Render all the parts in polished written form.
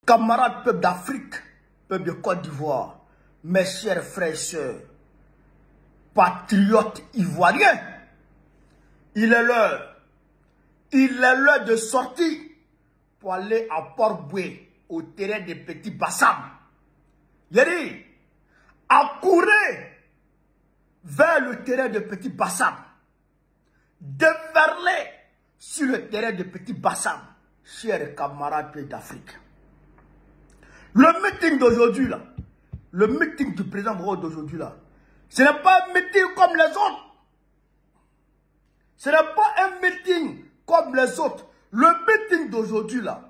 camarades peuple d'Afrique, peuple de Côte d'Ivoire, mes chers frères et sœurs, patriotes ivoiriens, il est l'heure de sortir pour aller à Port-Boué, au terrain des petits Bassam. Yeri, accourez vers le terrain de petits Bassam, déferlez sur le terrain de petits Bassam, chers camarades d'Afrique. Le meeting d'aujourd'hui là, le meeting du président Mohamed d'aujourd'hui là, ce n'est pas un meeting comme les autres. Ce n'est pas un meeting comme les autres. Le meeting d'aujourd'hui là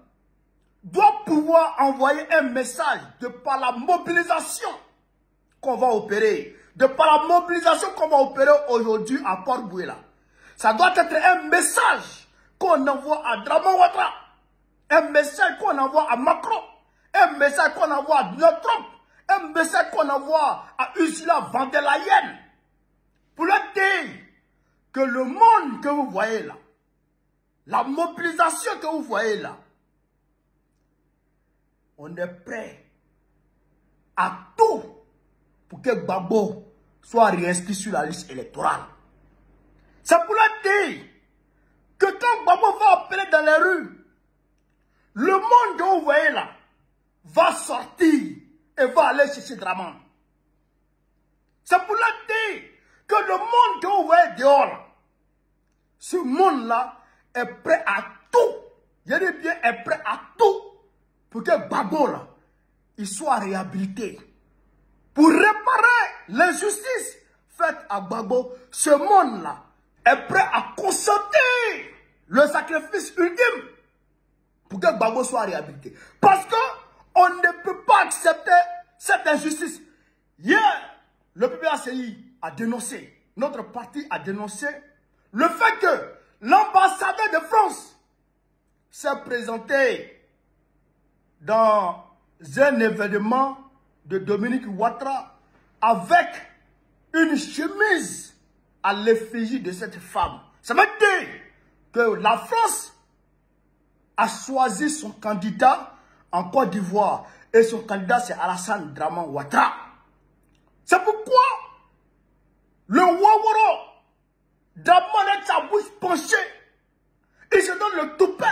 doit pouvoir envoyer un message de par la mobilisation qu'on va opérer. De par la mobilisation qu'on va opérer aujourd'hui à Port-Boué là. Ça doit être un message qu'on envoie à Draman Ouattara. Un message qu'on envoie à Macron. Un message qu'on envoie à Donald Trump. Un message qu'on envoie à Ursula von der Leyen. Pour leur dire que le monde que vous voyez là, la mobilisation que vous voyez là, on est prêt à tout pour que Gbagbo soit réinscrit sur la liste électorale. C'est pour leur dire que quand Gbagbo va appeler dans les rues, le monde que vous voyez là va sortir et va aller chercher Draman. C'est pour leur dire que le monde que vous voyez dehors là, ce monde-là est prêt à tout. Je dis bien, est prêt à tout pour que Gbagbo là, il soit réhabilité. Pour réparer l'injustice faite à Gbagbo, ce monde-là est prêt à consentir le sacrifice ultime pour que Gbagbo soit réhabilité. Parce que on ne peut pas accepter cette injustice. Hier, le PPACI a dénoncé, notre parti a dénoncé le fait que l'ambassadeur de France s'est présenté dans un événement de Dominique Ouattara avec une chemise à l'effigie de cette femme. Ça veut dire que la France a choisi son candidat en Côte d'Ivoire et son candidat c'est Alassane Draman Ouattara. C'est pourquoi le Waworo Draman a sa bouche penchée. Il se donne le toupet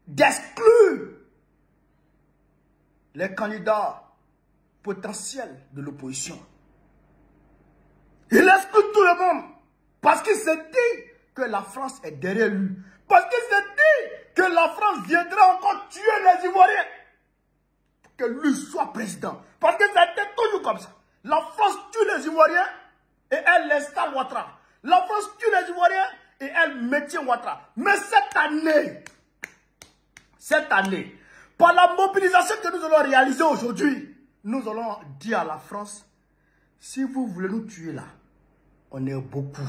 d'exclure les candidats potentiels de l'opposition. Il exclut tout le monde parce qu'il se dit que la France est derrière lui. Parce qu'il se dit que la France viendra encore tuer les Ivoiriens pour que lui soit président. Parce que ça a été toujours comme ça. La France tue les Ivoiriens et elle installe Ouattara. La France tue les Ivoiriens et elle maintient Ouattara. Mais cette année, par la mobilisation que nous allons réaliser aujourd'hui, nous allons dire à la France, si vous voulez nous tuer là, on est beaucoup,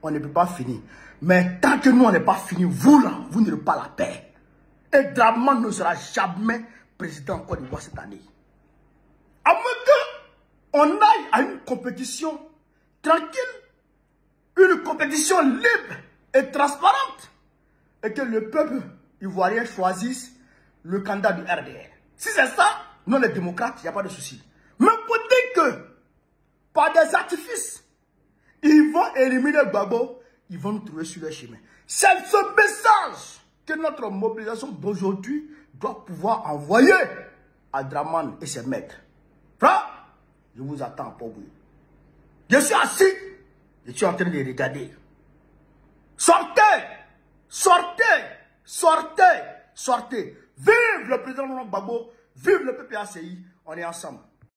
on ne peut pas finir. Mais tant que nous, on n'est pas fini, vous là, vous n'aurez pas la paix. Et Draman ne sera jamais président en Côte d'Ivoire cette année. À moins qu'on aille à une compétition tranquille, une compétition libre et transparente, et que le peuple ivoirien choisisse le candidat du RDR. Si c'est ça, nous les démocrates, il n'y a pas de souci. Mais pour dire que, par des artifices, ils vont éliminer Gbagbo, ils vont nous trouver sur le chemin. C'est ce message que notre mobilisation d'aujourd'hui doit pouvoir envoyer à Draman et ses maîtres. Frère, je vous attends pour vous. Je suis assis, je suis en train de regarder. Sortez, sortez, sortez, sortez. Vive le président Laurent Gbagbo, vive le PPACI, on est ensemble.